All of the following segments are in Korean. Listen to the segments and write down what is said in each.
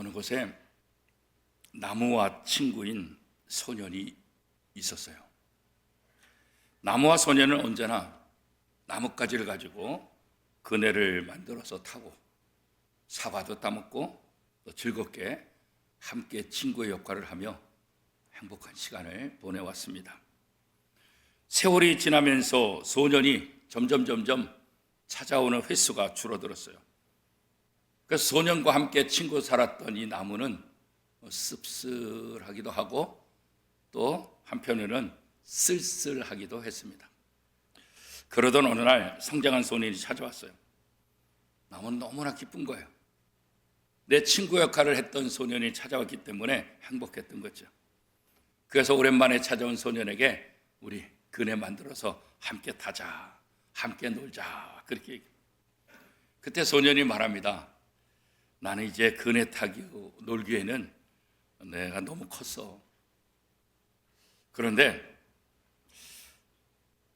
어느 곳에 나무와 친구인 소년이 있었어요. 나무와 소년은 언제나 나뭇가지를 가지고 그네를 만들어서 타고 사과도 따먹고 또 즐겁게 함께 친구의 역할을 하며 행복한 시간을 보내왔습니다. 세월이 지나면서 소년이 점점 찾아오는 횟수가 줄어들었어요. 그래서 소년과 함께 친구 살았던 이 나무는 씁쓸하기도 하고 또 한편으로는 쓸쓸하기도 했습니다. 그러던 어느 날 성장한 소년이 찾아왔어요. 나무는 너무나 기쁜 거예요. 내 친구 역할을 했던 소년이 찾아왔기 때문에 행복했던 거죠. 그래서 오랜만에 찾아온 소년에게 우리 그네 만들어서 함께 타자, 함께 놀자, 그렇게 얘기해요. 그때 소년이 말합니다. 나는 이제 그네 타고 놀기에는 내가 너무 컸어. 그런데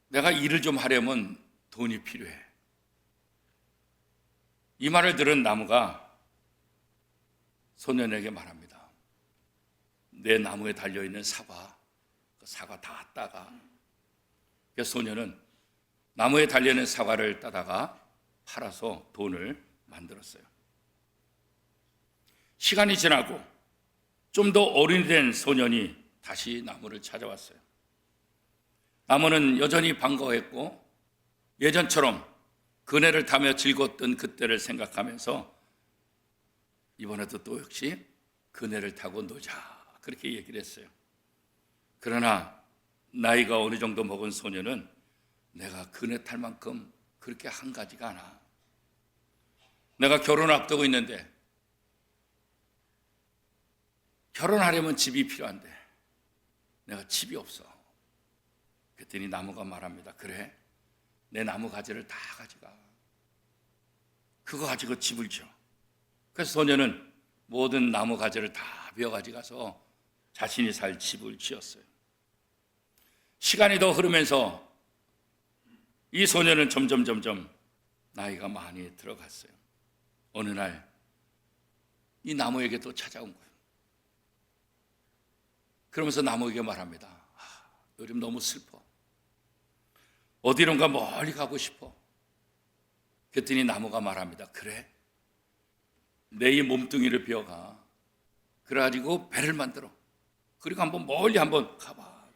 내가 일을 좀 하려면 돈이 필요해. 이 말을 들은 나무가 소년에게 말합니다. 내 나무에 달려있는 사과, 그 사과 다 따가. 그래서 소년은 나무에 달려있는 사과를 따다가 팔아서 돈을 만들었어요. 시간이 지나고 좀 더 어른이 된 소년이 다시 나무를 찾아왔어요. 나무는 여전히 반가워했고 예전처럼 그네를 타며 즐거웠던 그때를 생각하면서 이번에도 또 역시 그네를 타고 놀자, 그렇게 얘기를 했어요. 그러나 나이가 어느 정도 먹은 소년은 내가 그네 탈 만큼 그렇게 한가지가 않아. 내가 결혼을 앞두고 있는데 결혼하려면 집이 필요한데 내가 집이 없어. 그랬더니 나무가 말합니다. 그래, 내 나무 가지를 다 가져가. 그거 가지고 집을 지어. 그래서 소년은 모든 나무 가지를 다 베어 가져가서 자신이 살 집을 지었어요. 시간이 더 흐르면서 이 소년은 점점 나이가 많이 들어갔어요. 어느 날 이 나무에게 또 찾아온 거예요. 그러면서 나무에게 말합니다. 요즘 너무 슬퍼. 어디론가 멀리 가고 싶어. 그랬더니 나무가 말합니다. 그래, 내 이 몸뚱이를 베어가. 그래가지고 배를 만들어. 그리고 한번 멀리 한번 가봐.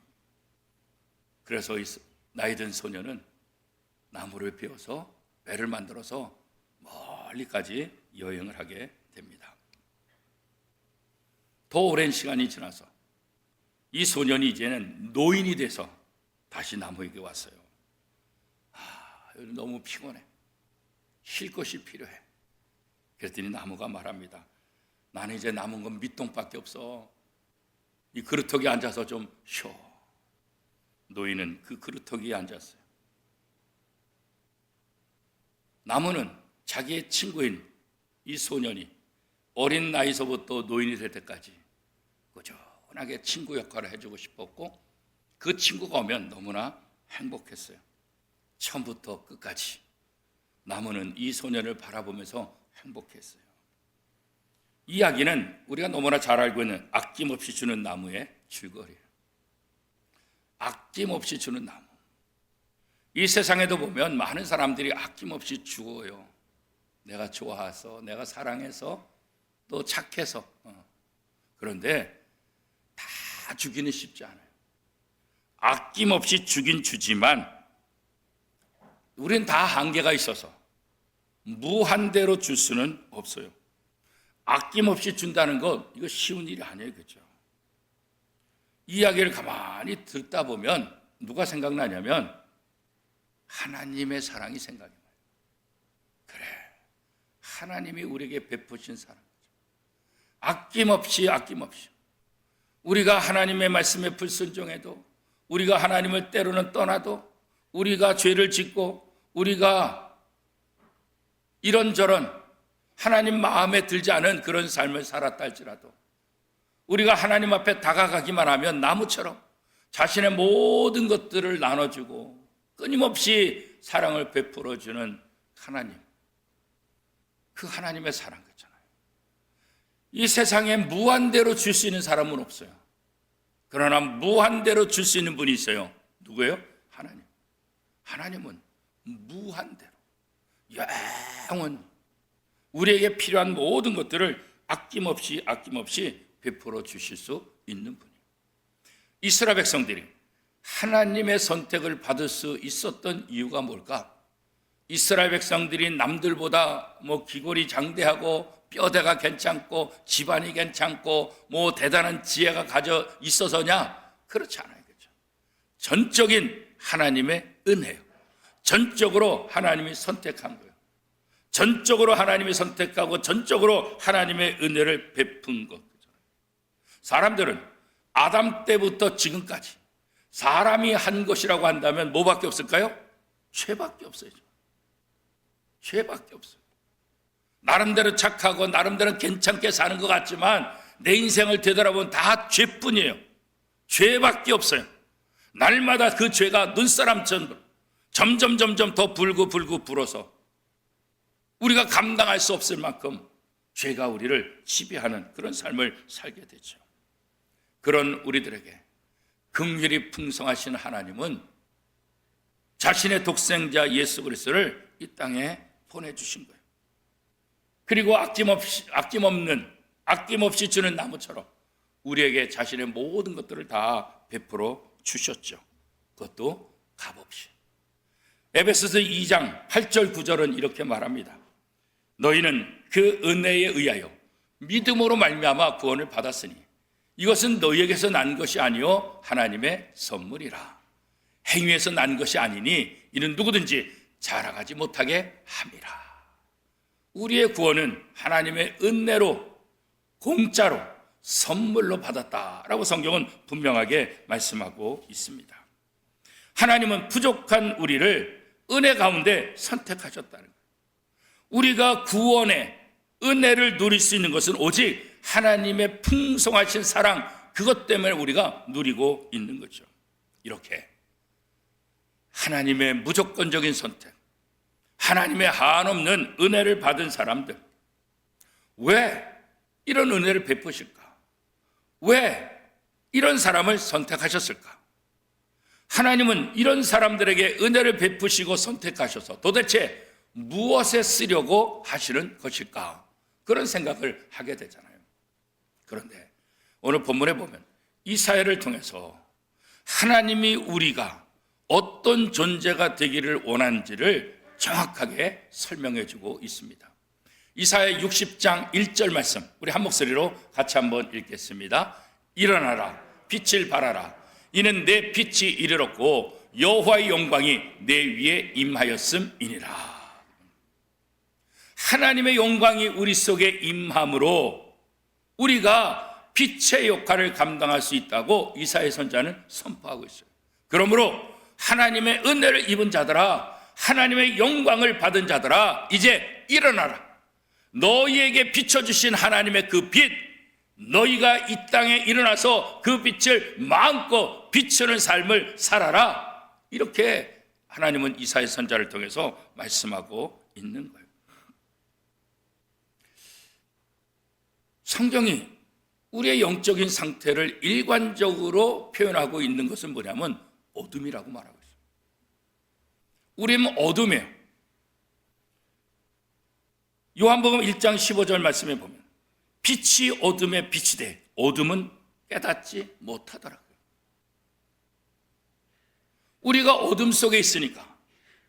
그래서 이 나이 든 소년은 나무를 베어서 배를 만들어서 멀리까지 여행을 하게 됩니다. 더 오랜 시간이 지나서 이 소년이 이제는 노인이 돼서 다시 나무에게 왔어요. 너무 피곤해. 쉴 것이 필요해. 그랬더니 나무가 말합니다. 나는 이제 남은 건 밑동밖에 없어. 이 그루터기에 앉아서 좀 쉬어. 노인은 그 그루터기에 앉았어요. 나무는 자기의 친구인 이 소년이 어린 나이서부터 노인이 될 때까지 꾸준하게 친구 역할을 해주고 싶었고 그 친구가 오면 너무나 행복했어요. 처음부터 끝까지 나무는 이 소년을 바라보면서 행복했어요. 이 이야기는 우리가 너무나 잘 알고 있는 아낌없이 주는 나무의 줄거리예요. 아낌없이 주는 나무. 이 세상에도 보면 많은 사람들이 아낌없이 주어요. 내가 좋아해서, 내가 사랑해서, 또 착해서. 그런데 다 주기는 쉽지 않아요. 아낌없이 주긴 주지만 우리는 다 한계가 있어서 무한대로 줄 수는 없어요. 아낌없이 준다는 건 이거 쉬운 일이 아니에요. 그렇죠? 이 이야기를 가만히 듣다 보면 누가 생각나냐면 하나님의 사랑이 생각이 나요. 그래, 하나님이 우리에게 베푸신 사랑. 아낌없이 우리가 하나님의 말씀에 불순종해도, 우리가 하나님을 때로는 떠나도, 우리가 죄를 짓고 우리가 이런저런 하나님 마음에 들지 않은 그런 삶을 살았다 할지라도 우리가 하나님 앞에 다가가기만 하면 나무처럼 자신의 모든 것들을 나눠주고 끊임없이 사랑을 베풀어주는 하나님, 그 하나님의 사랑 같잖아요. 이 세상에 무한대로 줄 수 있는 사람은 없어요. 그러나 무한대로 줄 수 있는 분이 있어요. 누구예요? 하나님. 하나님은 무한대로 영원히 우리에게 필요한 모든 것들을 아낌없이 베풀어 주실 수 있는 분이에요. 이스라엘 백성들이 하나님의 선택을 받을 수 있었던 이유가 뭘까? 이스라엘 백성들이 남들보다 기골이 장대하고 뼈대가 괜찮고 집안이 괜찮고 대단한 지혜가 가져 있어서냐? 그렇지 않아요. 그렇죠? 전적인 하나님의 은혜요. 전적으로 하나님이 선택한 거예요. 전적으로 하나님이 선택하고 전적으로 하나님의 은혜를 베푼 것. 사람들은 아담 때부터 지금까지 사람이 한 것이라고 한다면 뭐밖에 없을까요? 죄밖에 없어요. 죄밖에 없어요. 나름대로 착하고 나름대로 괜찮게 사는 것 같지만 내 인생을 되돌아보면 다 죄뿐이에요. 죄밖에 없어요. 날마다 그 죄가 눈사람처럼 점점 더 불고 불어서 우리가 감당할 수 없을 만큼 죄가 우리를 지배하는 그런 삶을 살게 되죠. 그런 우리들에게 긍휼이 풍성하신 하나님은 자신의 독생자 예수 그리스도를 이 땅에 보내주신 거예요. 그리고 아낌없이 주는 나무처럼 우리에게 자신의 모든 것들을 다 베풀어 주셨죠. 그것도 값없이. 에베소서 2장 8절 9절은 이렇게 말합니다. 너희는 그 은혜에 의하여 믿음으로 말미암아 구원을 받았으니 이것은 너희에게서 난 것이 아니요 하나님의 선물이라. 행위에서 난 것이 아니니 이는 누구든지 자랑하지 못하게 함이라. 우리의 구원은 하나님의 은혜로 공짜로 선물로 받았다라고 성경은 분명하게 말씀하고 있습니다. 하나님은 부족한 우리를 은혜 가운데 선택하셨다는 거예요. 우리가 구원의 은혜를 누릴 수 있는 것은 오직 하나님의 풍성하신 사랑, 그것 때문에 우리가 누리고 있는 거죠. 이렇게 하나님의 무조건적인 선택, 하나님의 한없는 은혜를 받은 사람들, 왜 이런 은혜를 베푸실까? 왜 이런 사람을 선택하셨을까? 하나님은 이런 사람들에게 은혜를 베푸시고 선택하셔서 도대체 무엇에 쓰려고 하시는 것일까? 그런 생각을 하게 되잖아요. 그런데 오늘 본문에 보면 이 사회를 통해서 하나님이 우리가 어떤 존재가 되기를 원하는지를 정확하게 설명해 주고 있습니다. 이사야 60장 1절 말씀, 우리 한 목소리로 같이 한번 읽겠습니다. 일어나라, 빛을 발하라. 이는 내 빛이 이르렀고 여호와의 영광이 내 위에 임하였음이니라. 하나님의 영광이 우리 속에 임함으로 우리가 빛의 역할을 감당할 수 있다고 이사야 선지자는 선포하고 있어요. 그러므로 하나님의 은혜를 입은 자들아, 하나님의 영광을 받은 자들아, 이제 일어나라. 너희에게 비춰주신 하나님의 그 빛, 너희가 이 땅에 일어나서 그 빛을 마음껏 비추는 삶을 살아라. 이렇게 하나님은 이사야 선지자를 통해서 말씀하고 있는 거예요. 성경이 우리의 영적인 상태를 일관적으로 표현하고 있는 것은 뭐냐면 어둠이라고 말하고 있어요. 우리는 어둠이에요. 요한복음 1장 15절 말씀에 보면 빛이 어둠에 빛이 돼 어둠은 깨닫지 못하더라고요. 우리가 어둠 속에 있으니까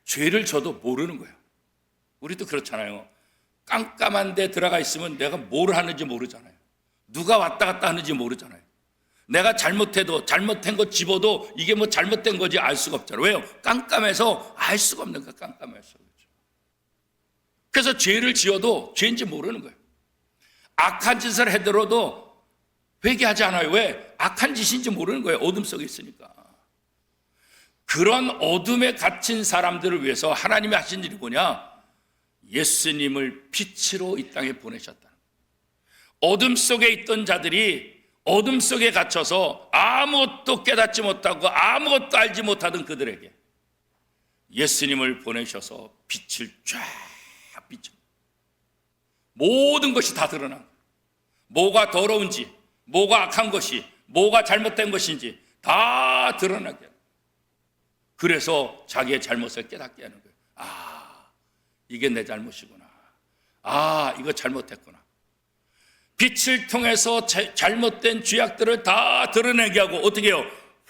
죄를 져도 모르는 거예요. 우리도 그렇잖아요. 깜깜한 데 들어가 있으면 내가 뭘 하는지 모르잖아요. 누가 왔다 갔다 하는지 모르잖아요. 내가 잘못해도 잘못한 거 집어도 이게 뭐 잘못된 거지 알 수가 없잖아요. 왜요? 깜깜해서 알 수가 없는 거예요. 깜깜해서. 그래서 죄를 지어도 죄인지 모르는 거예요. 악한 짓을 해들어도 회개하지 않아요. 왜? 악한 짓인지 모르는 거예요. 어둠 속에 있으니까. 그런 어둠에 갇힌 사람들을 위해서 하나님이 하신 일이 뭐냐? 예수님을 빛으로 이 땅에 보내셨다. 어둠 속에 있던 자들이 어둠 속에 갇혀서 아무것도 깨닫지 못하고 아무것도 알지 못하던 그들에게 예수님을 보내셔서 빛을 쫙 비춰 모든 것이 다 드러난, 뭐가 더러운지, 뭐가 악한 것이, 뭐가 잘못된 것인지 다 드러나게 하는 거예요. 그래서 자기의 잘못을 깨닫게 하는 거예요. 아, 이게 내 잘못이구나. 아, 이거 잘못했구나. 빛을 통해서 잘못된 죄악들을 다 드러내게 하고 어떻게 해요?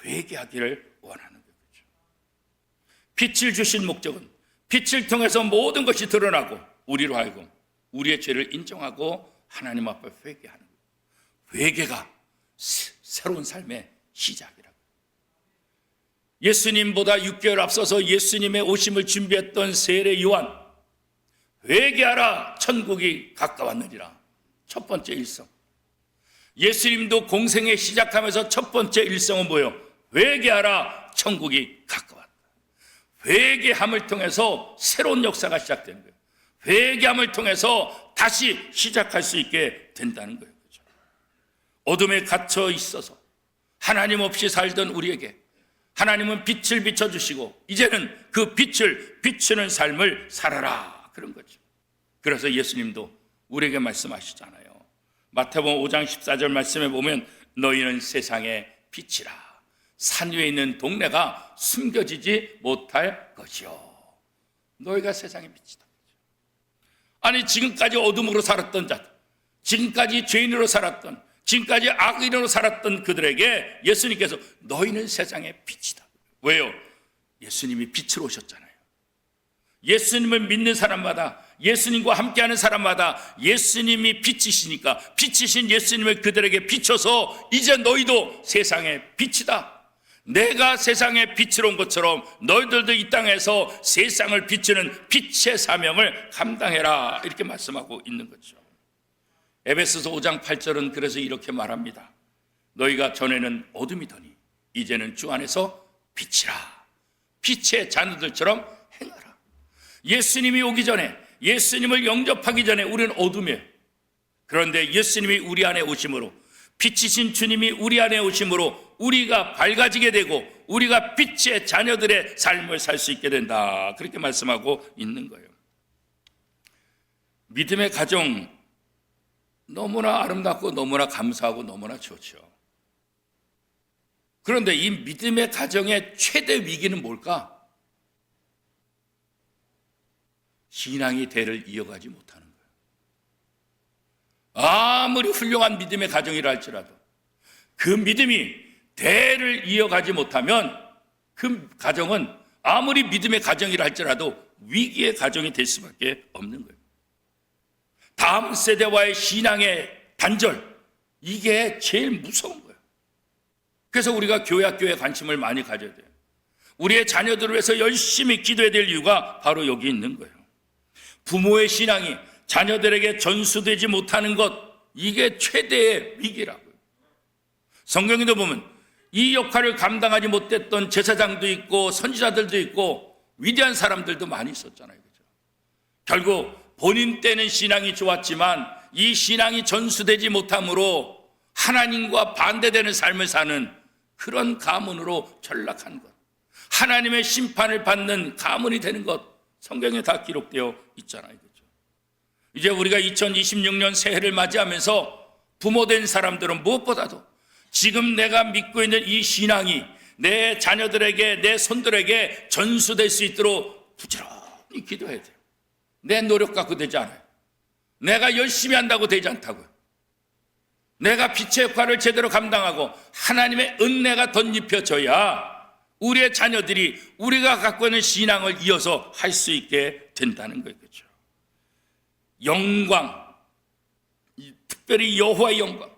회개하기를 원하는 거죠. 빛을 주신 목적은 빛을 통해서 모든 것이 드러나고 우리로 하여금 우리의 죄를 인정하고 하나님 앞에 회개하는 거예요. 회개가 새로운 삶의 시작이라고. 예수님보다 6개월 앞서서 예수님의 오심을 준비했던 세례 요한, 회개하라 천국이 가까웠느니라. 첫 번째 일성. 예수님도 공생에 시작하면서 첫 번째 일성은 뭐예요? 회개하라 천국이 가까웠다. 회개함을 통해서 새로운 역사가 시작되는 거예요. 회개함을 통해서 다시 시작할 수 있게 된다는 거예요. 그렇죠? 어둠에 갇혀 있어서 하나님 없이 살던 우리에게 하나님은 빛을 비춰주시고 이제는 그 빛을 비추는 삶을 살아라, 그런 거죠. 그래서 예수님도 우리에게 말씀하시잖아요. 마태복음 5장 14절 말씀에 보면 너희는 세상의 빛이라. 산 위에 있는 동네가 숨겨지지 못할 것이요. 너희가 세상의 빛이다. 아니, 지금까지 어둠으로 살았던 자들, 지금까지 죄인으로 살았던, 지금까지 악인으로 살았던 그들에게 예수님께서 너희는 세상의 빛이다. 왜요? 예수님이 빛으로 오셨잖아요. 예수님을 믿는 사람마다, 예수님과 함께하는 사람마다 예수님이 빛이시니까 빛이신 예수님을 그들에게 비춰서 이제 너희도 세상의 빛이다. 내가 세상의 빛으로 온 것처럼 너희들도 이 땅에서 세상을 비추는 빛의 사명을 감당해라, 이렇게 말씀하고 있는 거죠. 에베소서 5장 8절은 그래서 이렇게 말합니다. 너희가 전에는 어둠이더니 이제는 주 안에서 빛이라. 빛의 자녀들처럼 행하라. 예수님이 오기 전에, 예수님을 영접하기 전에 우리는 어둠이에요. 그런데 예수님이 우리 안에 오심으로, 빛이신 주님이 우리 안에 오심으로 우리가 밝아지게 되고 우리가 빛의 자녀들의 삶을 살 수 있게 된다, 그렇게 말씀하고 있는 거예요. 믿음의 가정 너무나 아름답고 너무나 감사하고 너무나 좋죠. 그런데 이 믿음의 가정의 최대 위기는 뭘까? 신앙이 대를 이어가지 못하는 거예요. 아무리 훌륭한 믿음의 가정이라 할지라도 그 믿음이 대를 이어가지 못하면 그 가정은 아무리 믿음의 가정이라 할지라도 위기의 가정이 될 수밖에 없는 거예요. 다음 세대와의 신앙의 단절, 이게 제일 무서운 거예요. 그래서 우리가 교회 학교에 관심을 많이 가져야 돼요. 우리의 자녀들을 위해서 열심히 기도해야 될 이유가 바로 여기 있는 거예요. 부모의 신앙이 자녀들에게 전수되지 못하는 것, 이게 최대의 위기라고요. 성경에도 보면 이 역할을 감당하지 못했던 제사장도 있고 선지자들도 있고 위대한 사람들도 많이 있었잖아요. 그죠? 결국 본인 때는 신앙이 좋았지만 이 신앙이 전수되지 못함으로 하나님과 반대되는 삶을 사는 그런 가문으로 전락한 것, 하나님의 심판을 받는 가문이 되는 것, 성경에 다 기록되어 있잖아요. 그죠? 이제 우리가 2026년 새해를 맞이하면서 부모된 사람들은 무엇보다도 지금 내가 믿고 있는 이 신앙이 내 자녀들에게, 내 손들에게 전수될 수 있도록 부지런히 기도해야 돼요. 내 노력 갖고 되지 않아요. 내가 열심히 한다고 되지 않다고요. 내가 빛의 역할을 제대로 감당하고 하나님의 은혜가 덧입혀져야 우리의 자녀들이 우리가 갖고 있는 신앙을 이어서 할 수 있게 된다는 거예요. 그렇죠? 영광, 특별히 여호와의 영광,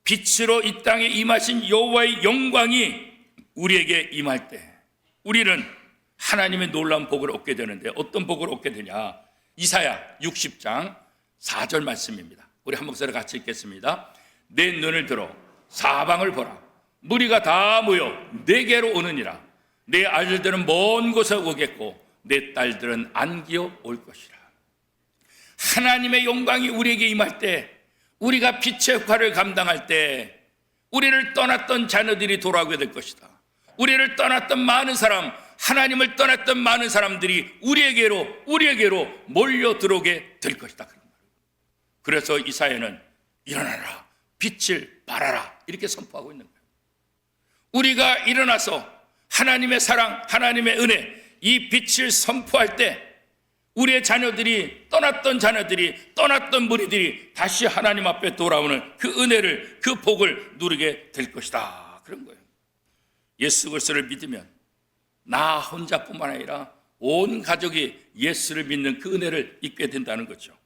빛으로 이 땅에 임하신 여호와의 영광이 우리에게 임할 때 우리는 하나님의 놀라운 복을 얻게 되는데, 어떤 복을 얻게 되냐? 이사야 60장 4절 말씀입니다. 우리 한 목소리 같이 읽겠습니다. 내 눈을 들어 사방을 보라. 무리가 다 모여 내게로 오느니라. 내 아들들은 먼 곳에 오겠고 내 딸들은 안기어 올 것이라. 하나님의 영광이 우리에게 임할 때, 우리가 빛의 역할을 감당할 때 우리를 떠났던 자녀들이 돌아오게 될 것이다. 우리를 떠났던 많은 사람, 하나님을 떠났던 많은 사람들이 우리에게로 몰려 들어오게 될 것이다. 그래서 이사야는 일어나라, 빛을 발하라, 이렇게 선포하고 있는 거예요. 우리가 일어나서 하나님의 사랑, 하나님의 은혜, 이 빛을 선포할 때 우리의 자녀들이, 떠났던 무리들이 다시 하나님 앞에 돌아오는 그 은혜를, 그 복을 누리게 될 것이다, 그런 거예요. 예수 그리스도를 믿으면 나 혼자뿐만 아니라 온 가족이 예수를 믿는 그 은혜를 잊게 된다는 거죠.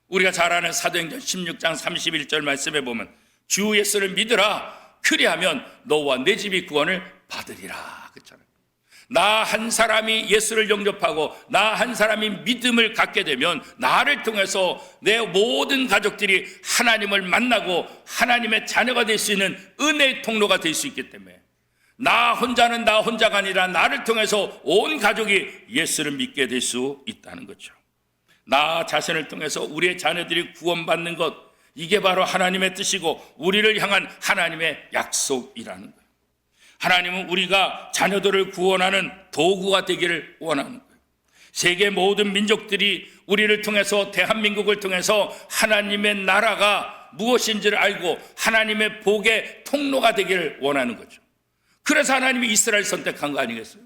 우리가 잘 아는 사도행전 16장 31절 말씀에 보면 주 예수를 믿으라, 그리하면 너와 내 집이 구원을 받으리라, 그렇잖아요. 나 한 사람이 예수를 영접하고 나 한 사람이 믿음을 갖게 되면 나를 통해서 내 모든 가족들이 하나님을 만나고 하나님의 자녀가 될 수 있는 은혜의 통로가 될 수 있기 때문에 나 혼자는 나 혼자가 아니라 나를 통해서 온 가족이 예수를 믿게 될 수 있다는 거죠. 나 자신을 통해서 우리의 자녀들이 구원받는 것, 이게 바로 하나님의 뜻이고 우리를 향한 하나님의 약속이라는 거예요. 하나님은 우리가 자녀들을 구원하는 도구가 되기를 원하는 거예요. 세계 모든 민족들이 우리를 통해서, 대한민국을 통해서 하나님의 나라가 무엇인지를 알고 하나님의 복의 통로가 되기를 원하는 거죠. 그래서 하나님이 이스라엘 선택한 거 아니겠어요?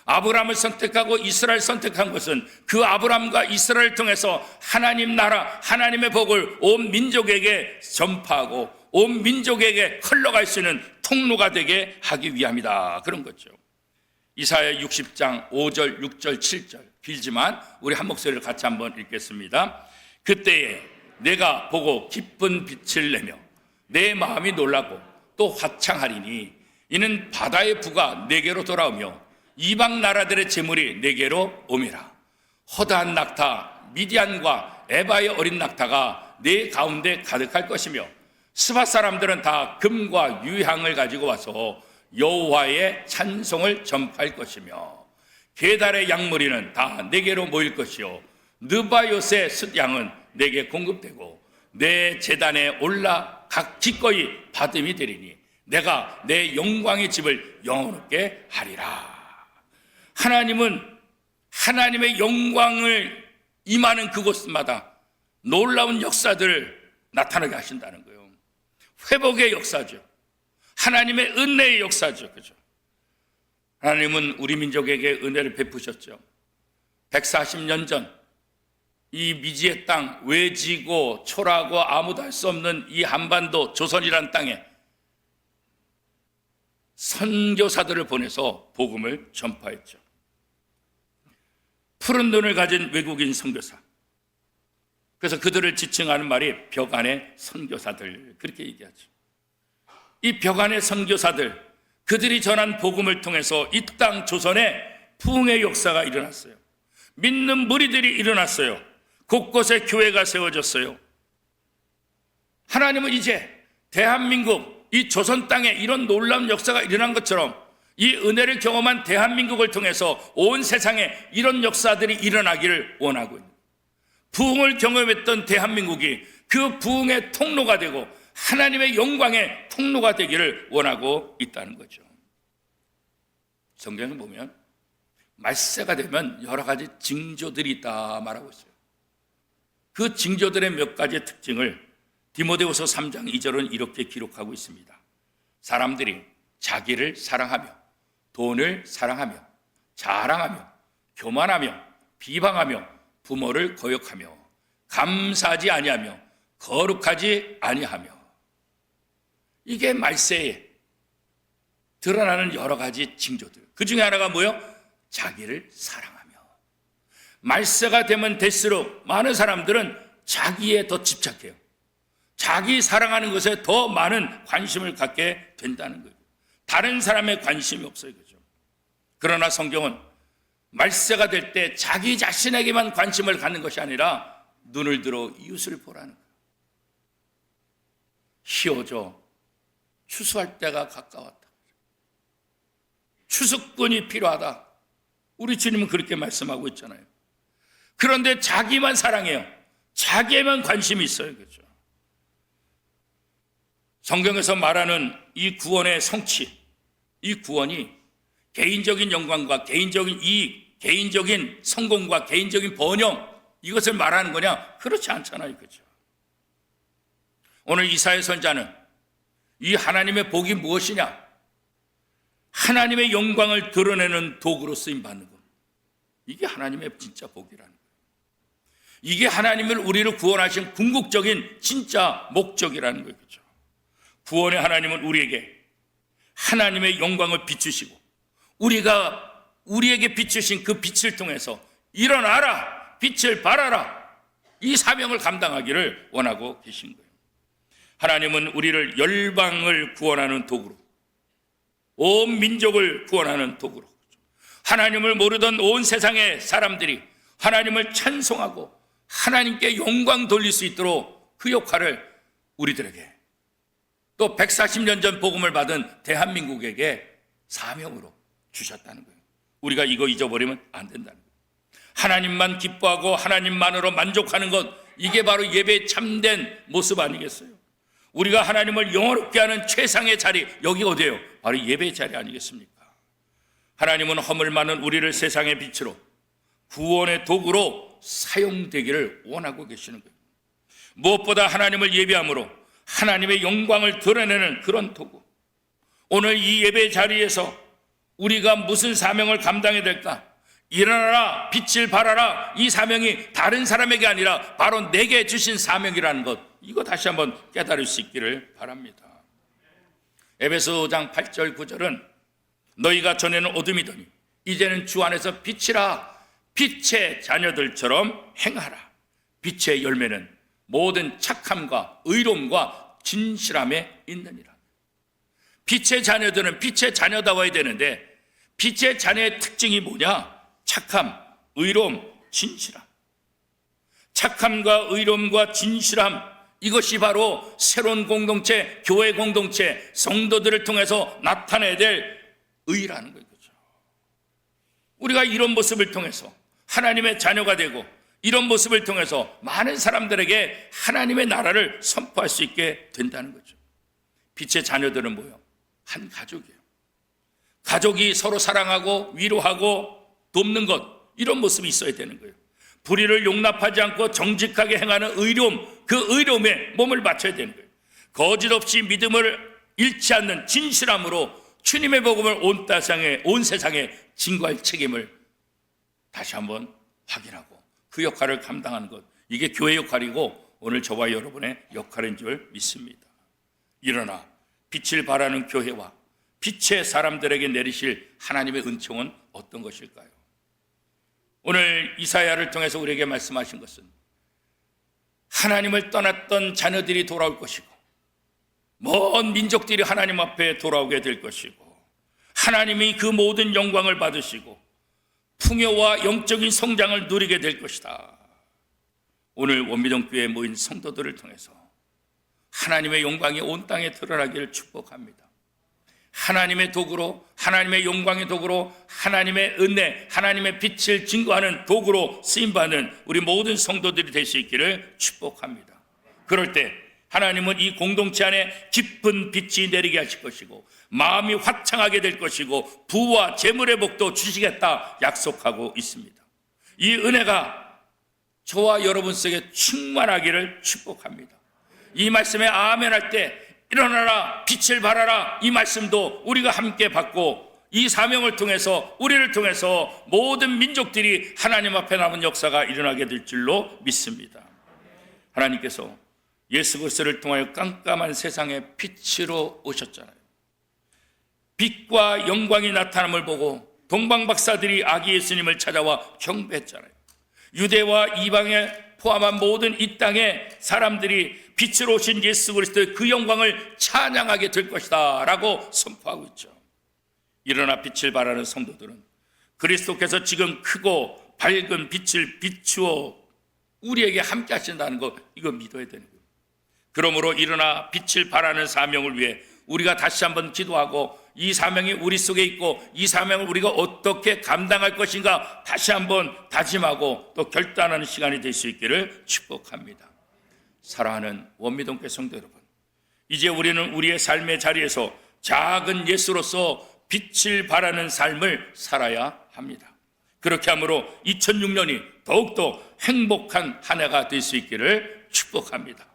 아브라함을 선택하고 이스라엘 선택한 것은 그 아브라함과 이스라엘을 통해서 하나님 나라, 하나님의 복을 온 민족에게 전파하고 온 민족에게 흘러갈 수 있는 통로가 되게 하기 위함이다, 그런 거죠. 이사야 60장 5절, 6절, 7절, 길지만 우리 한 목소리를 같이 한번 읽겠습니다. 그때에 내가 보고 기쁜 빛을 내며 내 마음이 놀라고 또 화창하리니 이는 바다의 부가 내게로 돌아오며 이방 나라들의 재물이 내게로 오미라. 허다한 낙타 미디안과 에바의 어린 낙타가 내 가운데 가득할 것이며 스바 사람들은 다 금과 유향을 가지고 와서 여호와의 찬송을 전파할 것이며 게달의 양무리는 다 내게로 모일 것이요 느바요스의 숫양은 내게 공급되고 내 제단에 올라 각 기꺼이 받음이 되리니 내가 내 영광의 집을 영원롭게 하리라. 하나님은 하나님의 영광을 임하는 그곳마다 놀라운 역사들을 나타나게 하신다는 거예요. 회복의 역사죠. 하나님의 은혜의 역사죠. 그죠? 하나님은 우리 민족에게 은혜를 베푸셨죠. 140년 전 이 미지의 땅, 외지고 초라하고 아무도 할 수 없는 이 한반도 조선이란 땅에 선교사들을 보내서 복음을 전파했죠. 푸른 눈을 가진 외국인 선교사. 그래서 그들을 지칭하는 말이 벽 안의 선교사들, 그렇게 얘기하죠. 이 벽 안의 선교사들, 그들이 전한 복음을 통해서 이 땅 조선에 부흥의 역사가 일어났어요. 믿는 무리들이 일어났어요. 곳곳에 교회가 세워졌어요. 하나님은 이제 대한민국, 이 조선 땅에 이런 놀라운 역사가 일어난 것처럼 이 은혜를 경험한 대한민국을 통해서 온 세상에 이런 역사들이 일어나기를 원하고 있는, 부흥을 경험했던 대한민국이 그 부흥의 통로가 되고 하나님의 영광의 통로가 되기를 원하고 있다는 거죠. 성경에 보면 말세가 되면 여러 가지 징조들이 있다 말하고 있어요. 그 징조들의 몇 가지의 특징을 디모데후서 3장 2절은 이렇게 기록하고 있습니다. 사람들이 자기를 사랑하며 돈을 사랑하며 자랑하며 교만하며 비방하며 부모를 거역하며 감사하지 아니하며 거룩하지 아니하며, 이게 말세에 드러나는 여러 가지 징조들. 그 중에 하나가 뭐예요? 자기를 사랑하며. 말세가 되면 될수록 많은 사람들은 자기에 더 집착해요. 자기 사랑하는 것에 더 많은 관심을 갖게 된다는 거예요. 다른 사람의 관심이 없어요. 그죠? 그러나 성경은 말세가 될 때 자기 자신에게만 관심을 갖는 것이 아니라 눈을 들어 이웃을 보라는 거예요. 희어져 추수할 때가 가까웠다. 추수꾼이 필요하다. 우리 주님은 그렇게 말씀하고 있잖아요. 그런데 자기만 사랑해요. 자기에만 관심이 있어요. 그렇죠? 성경에서 말하는 이 구원의 성취, 이 구원이 개인적인 영광과 개인적인 이익, 개인적인 성공과 개인적인 번영, 이것을 말하는 거냐? 그렇지 않잖아요. 그렇죠? 오늘 이사야 선자는 이 하나님의 복이 무엇이냐? 하나님의 영광을 드러내는 도구로 쓰임받는 것. 이게 하나님의 진짜 복이라는 거예요. 이게 하나님을 우리를 구원하신 궁극적인 진짜 목적이라는 거예요. 그렇죠? 구원의 하나님은 우리에게 하나님의 영광을 비추시고 우리가 우리에게 비추신 그 빛을 통해서 일어나라, 빛을 발하라, 이 사명을 감당하기를 원하고 계신 거예요. 하나님은 우리를 열방을 구원하는 도구로, 온 민족을 구원하는 도구로, 하나님을 모르던 온 세상의 사람들이 하나님을 찬송하고 하나님께 영광 돌릴 수 있도록 그 역할을 우리들에게, 또 140년 전 복음을 받은 대한민국에게 사명으로 주셨다는 거예요. 우리가 이거 잊어버리면 안 된다는 거예요. 하나님만 기뻐하고 하나님만으로 만족하는 것, 이게 바로 예배의 참된 모습 아니겠어요? 우리가 하나님을 영화롭게 하는 최상의 자리, 여기 어디예요? 바로 예배의 자리 아니겠습니까? 하나님은 허물 많은 우리를 세상의 빛으로, 구원의 도구로 사용되기를 원하고 계시는 거예요. 무엇보다 하나님을 예배함으로 하나님의 영광을 드러내는 그런 도구. 오늘 이 예배 자리에서 우리가 무슨 사명을 감당해야 될까? 일어나라, 빛을 발하라, 이 사명이 다른 사람에게 아니라 바로 내게 주신 사명이라는 것, 이거 다시 한번 깨달을 수 있기를 바랍니다. 에베소 5장 8절 9절은 너희가 전에는 어둠이더니 이제는 주 안에서 빛이라, 빛의 자녀들처럼 행하라. 빛의 열매는 모든 착함과 의로움과 진실함에 있느니라. 빛의 자녀들은 빛의 자녀다워야 되는데 빛의 자녀의 특징이 뭐냐? 착함, 의로움, 진실함. 착함과 의로움과 진실함, 이것이 바로 새로운 공동체, 교회 공동체, 성도들을 통해서 나타내야 될 의라는 거죠. 우리가 이런 모습을 통해서 하나님의 자녀가 되고 이런 모습을 통해서 많은 사람들에게 하나님의 나라를 선포할 수 있게 된다는 거죠. 빛의 자녀들은 뭐예요? 한 가족이에요. 가족이 서로 사랑하고 위로하고 돕는 것, 이런 모습이 있어야 되는 거예요. 불의를 용납하지 않고 정직하게 행하는 의로움, 그 의로움에 몸을 바쳐야 되는 거예요. 거짓 없이 믿음을 잃지 않는 진실함으로 주님의 복음을 온 세상에 증거할 책임을 다시 한번 확인하고 그 역할을 감당하는 것, 이게 교회 역할이고 오늘 저와 여러분의 역할인 줄 믿습니다. 일어나 빛을 발하는 교회와 빛의 사람들에게 내리실 하나님의 은총은 어떤 것일까요? 오늘 이사야를 통해서 우리에게 말씀하신 것은 하나님을 떠났던 자녀들이 돌아올 것이고 먼 민족들이 하나님 앞에 돌아오게 될 것이고 하나님이 그 모든 영광을 받으시고 풍요와 영적인 성장을 누리게 될 것이다. 오늘 원미동교회에 모인 성도들을 통해서 하나님의 영광이 온 땅에 드러나기를 축복합니다. 하나님의 도구로, 하나님의 영광의 도구로, 하나님의 은혜, 하나님의 빛을 증거하는 도구로 쓰임받는 우리 모든 성도들이 될 수 있기를 축복합니다. 그럴 때 하나님은 이 공동체 안에 깊은 빛이 내리게 하실 것이고 마음이 화창하게 될 것이고 부와 재물의 복도 주시겠다 약속하고 있습니다. 이 은혜가 저와 여러분 속에 충만하기를 축복합니다. 이 말씀에 아멘 할 때 일어나라, 빛을 발하라, 이 말씀도 우리가 함께 받고 이 사명을 통해서, 우리를 통해서 모든 민족들이 하나님 앞에 남은 역사가 일어나게 될 줄로 믿습니다. 하나님께서 예수 그리스도를 통하여 깜깜한 세상에 빛으로 오셨잖아요. 빛과 영광이 나타남을 보고 동방 박사들이 아기 예수님을 찾아와 경배했잖아요. 유대와 이방에 포함한 모든 이 땅의 사람들이 빛으로 오신 예수 그리스도의 그 영광을 찬양하게 될 것이다 라고 선포하고 있죠. 일어나 빛을 발하는 성도들은 그리스도께서 지금 크고 밝은 빛을 비추어 우리에게 함께 하신다는 것, 이거 믿어야 되는 거예요. 그러므로 일어나 빛을 발하는 사명을 위해 우리가 다시 한번 기도하고 이 사명이 우리 속에 있고 이 사명을 우리가 어떻게 감당할 것인가 다시 한번 다짐하고 또 결단하는 시간이 될 수 있기를 축복합니다. 사랑하는 원미동교회 성도 여러분, 이제 우리는 우리의 삶의 자리에서 작은 예수로서 빛을 발하는 삶을 살아야 합니다. 그렇게 함으로 2006년이 더욱더 행복한 한 해가 될 수 있기를 축복합니다.